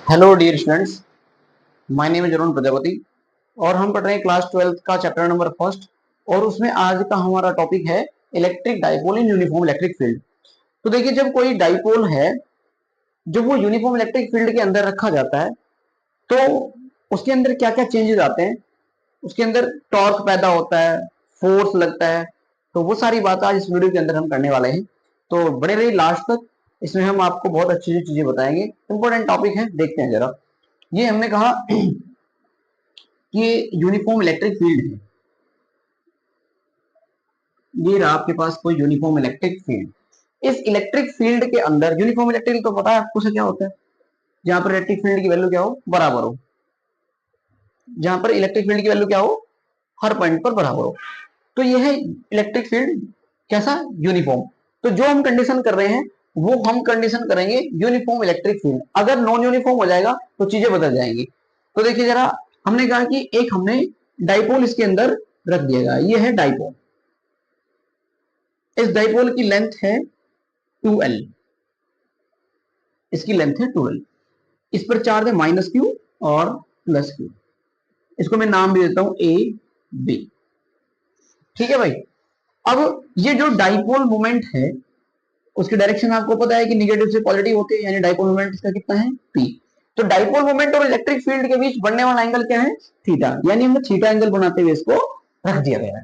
Hello dear students, my name is Arun Prajapati और हम पढ़ रहे हैं क्लास 12 का चैप्टर नंबर फर्स्ट। और उसमें आज का हमारा टॉपिक है electric dipole in uniform electric field. तो देखिए, जब कोई डाइपोल है जब वो यूनिफॉर्म इलेक्ट्रिक फील्ड के अंदर रखा जाता है तो उसके अंदर क्या क्या चेंजेस आते हैं। उसके अंदर टॉर्क पैदा होता है, फोर्स लगता है। तो वो सारी बात आज इस वीडियो के अंदर हम करने वाले हैं, तो बने रहिए लास्ट तक। इसमें हम आपको बहुत अच्छी अच्छी चीजें बताएंगे। इंपॉर्टेंट टॉपिक है, देखते हैं जरा। ये हमने कहा कि यूनिफॉर्म इलेक्ट्रिक फील्ड है। ये रहा आपके पास कोई यूनिफॉर्म इलेक्ट्रिक फील्ड। इस इलेक्ट्रिक फील्ड के अंदर यूनिफॉर्म इलेक्ट्रिक तो पता है आपको से क्या होता है, जहां पर इलेक्ट्रिक फील्ड की वैल्यू क्या हो, बराबर हो। जहां पर इलेक्ट्रिक फील्ड की वैल्यू क्या हो, हर पॉइंट पर बराबर हो। तो ये है इलेक्ट्रिक फील्ड, कैसा, यूनिफॉर्म। तो जो हम कंडीशन कर रहे हैं वो हम कंडीशन करेंगे यूनिफॉर्म इलेक्ट्रिक फील्ड। अगर नॉन यूनिफॉर्म हो जाएगा तो चीजें बदल जाएंगी। तो देखिए जरा, हमने कहा कि एक हमने डाइपोल इसके अंदर रख दिया, ये है डाइपोल। इस डाइपोल की लेंथ है 2L, इसकी लेंथ है 2L। इस पर चार्ज है -Q और +Q। इसको मैं नाम भी देता हूं A B। ठीक है भाई। अब ये जो डाइपोल मोमेंट है उसकी डायरेक्शन आपको पता है कि निगेटिव से पॉजिटिव होती है, यानी डाइपोल मोमेंट इसका कितना है, P। तो डाइपोल मोमेंट और इलेक्ट्रिक फील्ड के बीच बनने वाला एंगल क्या है, थीटा। यानी हमने थीटा एंगल बनाते हुए इसको रख दिया गया है।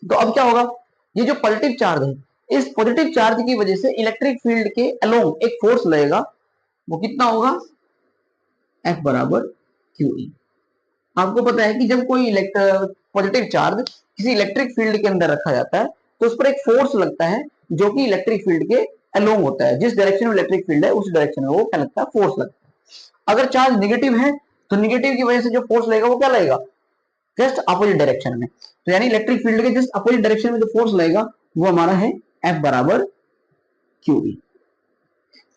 तो अब क्या होगा, ये जो पॉजिटिव चार्ज है, इस पॉजिटिव चार्ज की वजह से इलेक्ट्रिक फील्ड के अलोंग एक फोर्स लगेगा। वो कितना होगा, F बराबर QE। आपको पता है कि जब कोई पॉजिटिव चार्ज किसी इलेक्ट्रिक फील्ड के अंदर रखा जाता है तो उस पर एक फोर्स लगता है जो कि इलेक्ट्रिक फील्ड के अलोंग होता है। जिस डायरेक्शन में इलेक्ट्रिक फील्ड है उस डायरेक्शन में वो क्या लगता है, फोर्स लगता है। अगर चार्ज निगेटिव है तो निगेटिव की वजह से जो फोर्स लगेगा वो क्या लगेगा, जस्ट अपोजिट डायरेक्शन में। तो यानी इलेक्ट्रिक फील्ड के जस्ट अपोजिट डायरेक्शन में जो फोर्स लगेगा वो हमारा है F बराबर QE।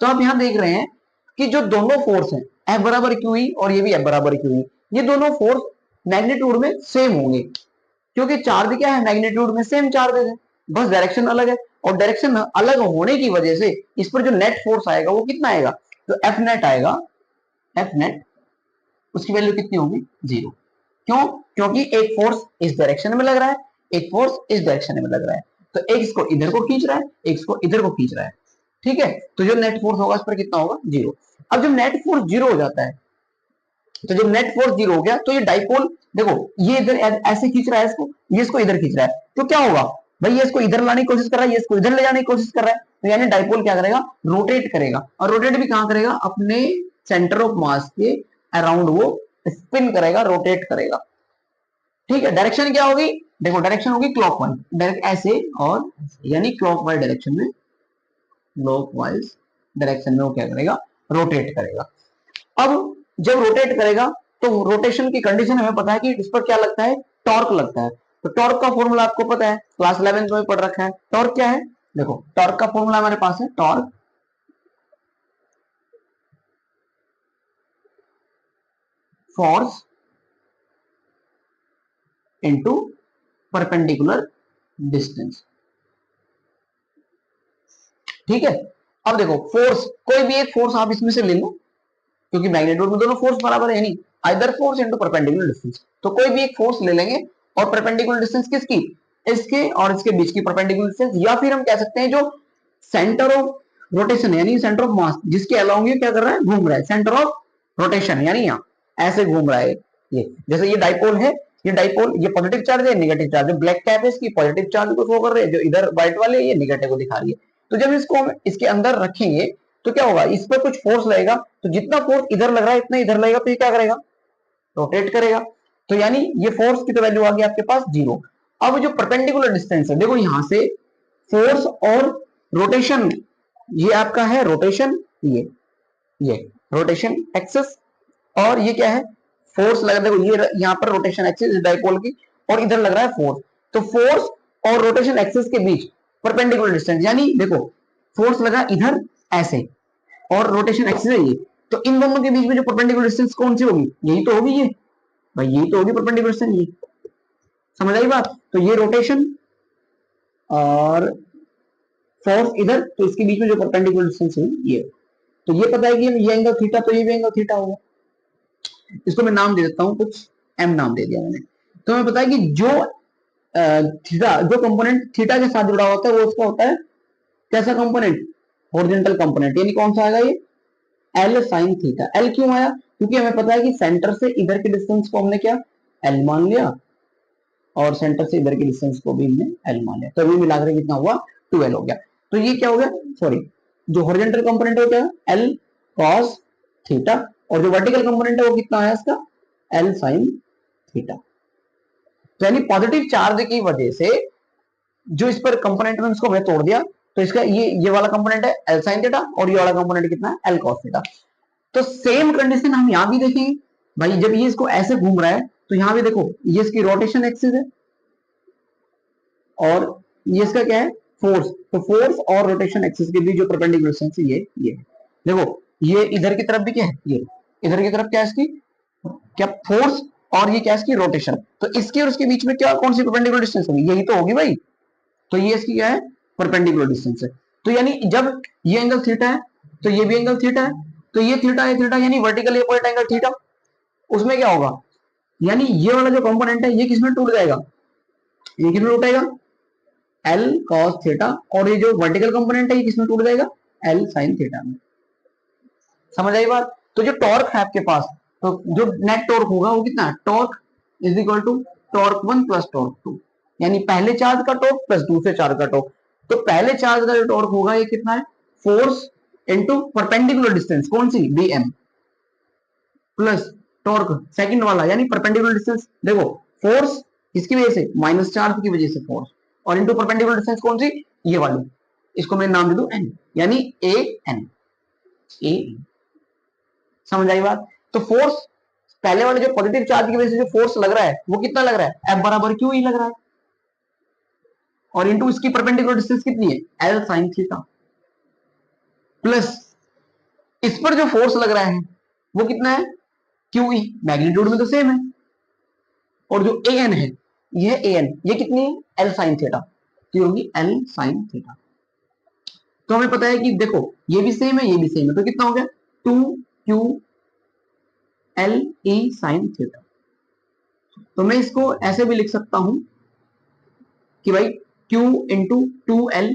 तो आप यहां देख रहे हैं कि जो दोनों फोर्स हैं F बराबर QE और ये भी F बराबर QE, ये दोनों फोर्स मैग्नीट्यूड में सेम होंगे, क्योंकि चार्ज क्या है, मैग्नीट्यूड में सेम चार्जेस है, बस डायरेक्शन अलग है। और डायरेक्शन अलग होने की वजह से इस पर जो नेट फोर्स आएगा वो कितना आएगा, तो F नेट आएगा। F नेट, उसकी वैल्यू कितनी होगी, 0। क्यों, क्योंकि एक फोर्स इस डायरेक्शन में लग रहा है, एक फोर्स इस डायरेक्शन में लग रहा है। तो एक इसको इधर को खींच रहा है, एक इसको इधर को खींच रहा है। ठीक है, तो जो नेट फोर्स होगा इस पर कितना होगा, 0। अब जब नेट फोर्स 0 हो जाता है, तो जब नेट फोर्स 0 हो गया तो ये डाइपोल, देखो ये इधर ऐसे खींच रहा है इसको, ये इसको इधर खींच रहा है, तो क्या होगा भाई, ये इसको इधर लाने की कोशिश कर रहा है, ये इसको इधर ले जाने की कोशिश कर रहा है। तो यानी डाइपोल क्या करेगा, रोटेट करेगा। और रोटेट भी कहां करेगा, अपने सेंटर ऑफ मास के अराउंड वो स्पिन करेगा, रोटेट करेगा। ठीक है, डायरेक्शन क्या होगी, देखो डायरेक्शन होगी क्लॉकवाइज, डायरेक्ट ऐसे और यानी क्लॉकवाइज डायरेक्शन में, क्लॉकवाइज डायरेक्शन में वो क्या करेगा, रोटेट करेगा। अब जब रोटेट करेगा तो रोटेशन की कंडीशन हमें पता है कि इस पर क्या लगता है, टॉर्क लगता है। तो टॉर्क का फॉर्मूला आपको पता है, क्लास 11 में पढ़ रखा है। टॉर्क क्या है, देखो टॉर्क का फॉर्मूला हमारे पास है, torque force into perpendicular distance. ठीक है, अब देखो फोर्स, कोई भी एक फोर्स आप इसमें से ले लो, क्योंकि मैग्नीट्यूड में दोनों फोर्स बराबर है, नहीं either force into perpendicular distance. तो कोई भी एक फोर्स ले लेंगे और परपेंडिकुलर डिस्टेंस किसकी, इसके और इसके बीच की परपेंडिकुलर डिस्टेंस, या फिर हम कह सकते हैं जो सेंटर ऑफ रोटेशन यानी सेंटर ऑफ मास जिसके अलाउंग ये क्या कर रहा है, घूम रहा है, सेंटर ऑफ रोटेशन यानी यहाँ ऐसे घूम रहा है। ये जैसे ये डाइपोल है, ये डाइपोल, ये पॉजिटिव चार्ज है, नेगेटिव चार्ज है। ब्लैक कैप है इसकी, पॉजिटिव चार्ज को शो कर रहे हैं, जो इधर व्हाइट वाले ये नेगेटिव को दिखा रही है। तो जब इसको हम इसके अंदर रखेंगे तो क्या होगा, इस पर कुछ फोर्स लगेगा, तो जितना फोर्स इधर लग रहा है इतना इधर लगेगा, तो ये क्या करेगा, रोटेट करेगा। तो यानी ये फोर्स की तो वैल्यू आ गई आपके पास 0। अब जो परपेंडिकुलर डिस्टेंस है, देखो यहां से फोर्स और रोटेशन, ये आपका है रोटेशन, ये रोटेशन एक्सिस, और ये क्या है, फोर्स लगा, देखो ये यहाँ पर रोटेशन एक्सिस डाइपोल की, और इधर लग रहा है फोर्स। तो फोर्स और रोटेशन एक्सिस के बीच परपेंडिकुलर डिस्टेंस, यानी देखो फोर्स लगा इधर ऐसे और रोटेशन एक्सिस है ये, तो इन दोनों के बीच में जो परपेंडिकुलर डिस्टेंस कौन सी होगी, यही तो होगी ये भाई, यही तो होगी परपेंडिकुलर डिस्टेंस ये। समझ आई बात, तो ये रोटेशन और फोर्स इधर, तो इसके बीच में जो परपेंडिकुलर डिस्टेंस है ये। तो ये पता है कि ये एंगल थीटा, तो ये भी एंगल थीटा होगा। इसको मैं नाम दे देता हूं, कुछ एम नाम दे दिया मैंने। तो हमें पता है कि जो थीटा, जो कंपोनेंट थीटा के साथ जुड़ा होता है वो उसका होता है कैसा कंपोनेंट, हॉरिजॉन्टल कंपोनेंट, यानी कौन सा आएगा ये, एल साइन थीटा। एल क्यों आया, क्योंकि हमें पता है कि सेंटर से इधर के डिस्टेंस को हमने क्या एल मान लिया, और सेंटर से इधर के डिस्टेंस को भी हमने एल मान लिया, तो अभी मिलाकर कितना हुआ 2l हो गया। तो ये क्या हो गया, सॉरी, जो हॉरिजॉन्टल कंपोनेंट हो गया एल कॉस थीटा, और जो वर्टिकल कंपोनेंट है वो कितना आया इसका, एल साइन थीटा। तो यानी पॉजिटिव चार्ज की वजह से जो इस पर कंपोनेंट में इसको मैं तोड़ दिया, तो इसका ये वाला कंपोनेंट है एल साइन थीटा, और ये वाला कंपोनेंट कितना है एल कॉस थीटा। तो सेम कंडीशन हम यहां भी देखेंगे भाई, जब ये इसको ऐसे घूम रहा है तो यहां भी देखो ये इसकी रोटेशन एक्सिस है, और ये इसका क्या है फोर्स, तो फोर्स और रोटेशन एक्सिस के बीच जो परपेंडिकुलर डिस्टेंस है ये देखो, ये इधर की तरफ भी क्या है, ये इधर की तरफ क्या है इसकी, क्या फोर्स, और ये क्या है इसकी रोटेशन, तो इसके और उसके बीच में क्या कौन सी परपेंडिकुलर डिस्टेंस होगी, यही तो होगी भाई। तो ये इसकी क्या है परपेंडिकुलर डिस्टेंस है। तो यानी जब ये एंगल थीटा है तो ये भी एंगल थीटा है, तो ये थीटा है थीटा, यानी वर्टिकली अपोजिट एंगल थीटा, उसमें क्या होगा, यानी ये वाला जो कंपोनेंट है ये किसमें टूट जाएगा, ये किसमें टूटेगा, एल कॉस थीटा, और ये जो वर्टिकल कंपोनेंट है ये किसमें टूट जाएगा, एल साइन थीटा में। समझ आई बात। तो जो टॉर्क है आपके पास, तो जो नेट टॉर्क होगा वो कितना है, torque is equal to torque 1 plus torque 2, यानी पहले चार्ज का टॉर्क प्लस दूसरे चार्ज का टॉर्क। तो पहले चार्ज का जो टॉर्क होगा ये कितना है, फोर्स इनटू परपेंडिकुलर डिस्टेंस कौन सी bm, प्लस टॉर्क सेकंड वाला यानी परपेंडिकुलर डिस्टेंस, देखो फोर्स किसकी वजह से, माइनस चार्ज की वजह से फोर्स, और इनटू परपेंडिकुलर डिस्टेंस कौन सी, ये वाली, इसको मैं नाम दे दूं n, यानी a n, a। समझ आई बात। तो फोर्स पहले वाले जो पॉजिटिव चार्ज की वजह से जो फोर्स लग रहा है वो कितना लग रहा है, F बराबर क्यू ही लग रहा है, और इनटू इसकी परपेंडिकुलर डिस्टेंस कितनी है, L sin थीटा, प्लस इस पर जो फोर्स लग रहा है वो कितना है, क्यू ई, मैग्नीट्यूड में तो सेम है, और जो ए एन है ये ए एन, ये कितनी है, एल साइन थीटा, तो होगी एल साइन थीटा। तो हमें पता है कि देखो ये भी सेम है ये भी सेम है, तो कितना हो गया 2q L E sine theta. तो मैं इसको ऐसे भी लिख सकता हूं कि भाई q इंटू 2l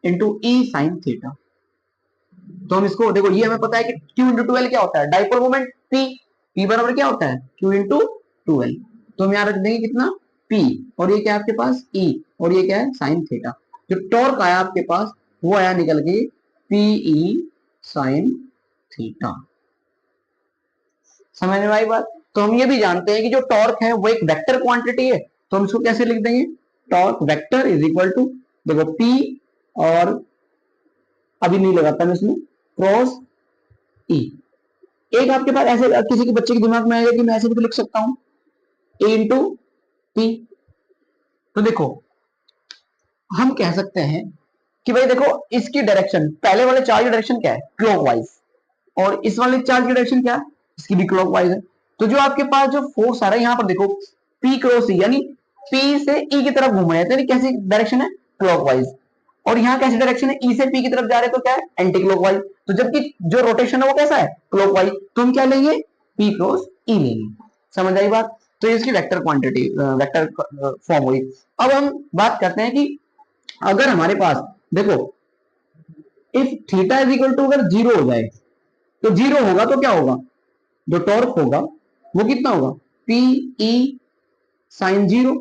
इंटू ई साइन थीटा। तो हम इसको देखो, ये हमें पता है कि q इंटू 2l क्या होता है, डाइपोल मोमेंट p, p बराबर क्या होता है q इंटू 2l। तो हम यहाँ रख देंगे कितना p, और ये क्या है आपके पास e, और ये क्या है साइन थीटा। जो टॉर्क आया आपके पास वो आया निकल के pe साइन थीटा। समझ में आई बात। तो हम ये भी जानते हैं कि जो टॉर्क है वो एक वेक्टर क्वांटिटी है, तो हम इसको कैसे लिख देंगे, torque vector is equal to, देखो p, और अभी नहीं लगाता मैं इसमें, क्रॉस e। एक आपके पास ऐसे किसी के बच्चे के दिमाग में आएगा कि मैं ऐसे भी तो लिख सकता हूं a इंटू पी। तो देखो हम कह सकते हैं कि भाई देखो इसकी डायरेक्शन, पहले वाले चार्ज की डायरेक्शन क्या है क्लॉकवाइज, और इस वाले चार्ज की डायरेक्शन क्या है, इसकी भी क्लॉकवाइज है। तो जो आपके पास जो फोर्स आ रहा है यहाँ पर देखो P क्रॉस E, यानी P से E की तरफ घूम रहे हैं, तो कैसी डायरेक्शन है क्लॉकवाइज, और यहाँ कैसी डायरेक्शन है E से P की तरफ जा रहे हैं, तो क्या है एंटी क्लॉकवाइज। तो जबकि जो रोटेशन है वो कैसा है क्लॉकवाइज, तो हम क्या लेंगे P क्रॉस E लेंगे। समझ आई बात। तो इसकी वेक्टर क्वांटिटी वेक्टर फॉर्म हुई। अब हम बात करते हैं कि अगर हमारे पास देखो if theta is equal to अगर जीरो हो जाए, तो जीरो होगा तो क्या होगा, जो टॉर्क होगा वो कितना होगा पी ई साइन जीरो,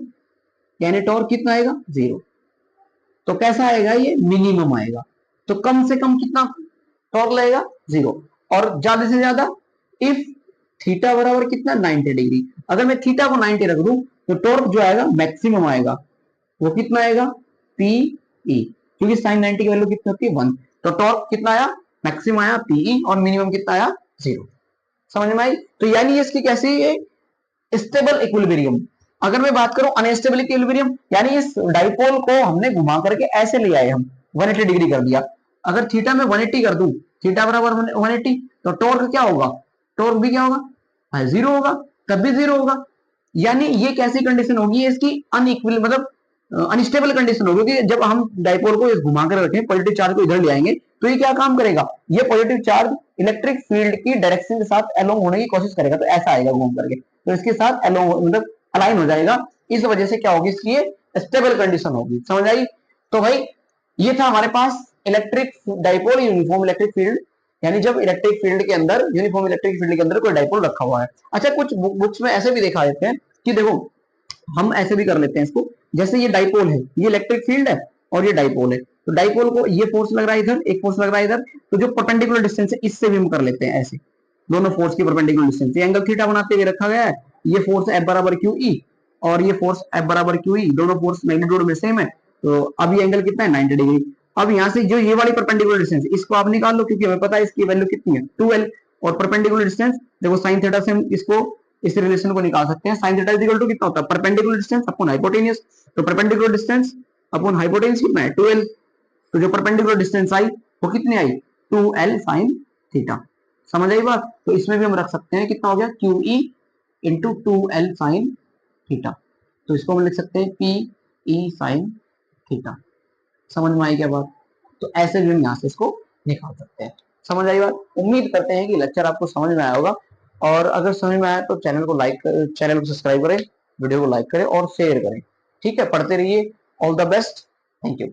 यानी टॉर्क कितना आएगा जीरो। तो कैसा आएगा ये मिनिमम आएगा, तो कम से कम कितना टॉर्क लगेगा जीरो, और ज्यादा से ज्यादा इफ थीटा बराबर कितना 90 डिग्री, अगर मैं थीटा को 90 रख दूं तो टॉर्क जो आएगा मैक्सिमम आएगा, वो कितना आएगा पी ई, क्योंकि साइन 90 की वैल्यू कितनी होती है 1, तो टॉर्क कितना आया मैक्सिमम आया पीई, और मिनिमम कितना आया जीरो। समझ में आई। तो यानी इसकी कैसी है स्टेबल इक्विलिब्रियम। अगर मैं बात करूं अनस्टेबल इक्विलिब्रियम, यानी इस डाइपोल को हमने घुमा करके ऐसे ले आए हम 180 डिग्री कर दिया, अगर थीटा में 180 कर दूं, थीटा बराबर 180, तो टॉर्क क्या होगा, टॉर्क भी क्या होगा जीरो होगा, तब भी जीरो होगा। यानी ये कैसी कंडीशन होगी इसकी अनइक्वल, मतलब अनस्टेबल कंडीशन होगी, क्योंकि जब हम डाइपोल को घुमा कर रखें, पॉजिटिव चार्ज को इधर ले आएंगे, तो ये क्या काम करेगा, ये पॉजिटिव चार्ज इलेक्ट्रिक फील्ड की डायरेक्शन के साथ अलोंग होने की कोशिश करेगा, तो ऐसा आएगा घूम करके, तो इसके साथ अलोंग मतलब अलाइन हो जाएगा। इस वजह से क्या होगी, इसकी स्टेबल कंडीशन होगी। समझ आई? तो भाई ये था हमारे पास electric dipole uniform electric field, यानी जब इलेक्ट्रिक फील्ड के अंदर, यूनिफॉर्म इलेक्ट्रिक फील्ड के अंदर कोई डाइपोल रखा हुआ है। अच्छा, कुछ बुक्स में ऐसे भी दिखा देते हैं कि देखो, हम ऐसे भी कर लेते हैं इसको, जैसे ये डाइपोल है, ये इलेक्ट्रिक फील्ड है और ये डाइपोल है, तो डाइपोल को ये फोर्स लग रहा है इधर, एक फोर्स लग रहा है इधर, तो जो परपेंडिकुलर डिस्टेंस है इससे भी हम कर लेते हैं ऐसे, दोनों फोर्स की परपेंडिकुलर डिस्टेंस, ये एंगल थीटा बनाते हुए रखा गया है, ये फोर्स F बराबर क्यू ई और ये फोर्स F बराबर क्यू ई, दोनों फोर्स मैग्नीट्यूड में सेम है, तो अब ये एंगल कितना है 90 डिग्री। अब यहाँ से जो ये वाली परपेंडिकुलर डिस्टेंस इसको आप निकाल लो, क्योंकि हमें पता है इसकी वैल्यू कितनी है 2l, और परपेंडिकुलर डिस्टेंस देखो साइन थीटा से हम इसको इस रिलेशन को निकाल सकते हैं, sine theta is equal to कितना होता है, परपेंडिकुलर डिस्टेंस अपॉन हाइपोटेनियस, तो परपेंडिकुलर डिस्टेंस अपॉन हाइपोटेन्यूस कितना है 2l, तो जो परपेंडिकुलर डिस्टेंस आई वो कितनी आई 2l sin थीटा। समझ आई बात? तो इसमें भी हम रख सकते हैं, कितना हो गया QE into 2l sin theta, तो इसको हम लिख सकते हैं PE sin थीटा। समझ में आई क्या बात? तो ऐसे भी हम यहाँ से इसको निकाल सकते हैं। समझ आई बात? उम्मीद करते हैं कि लेक्चर आपको समझ में आया होगा, और अगर समझ में आया तो चैनल को सब्सक्राइब करें, वीडियो को लाइक करें और शेयर करें। ठीक है, पढ़ते रहिए। All the best, thank you.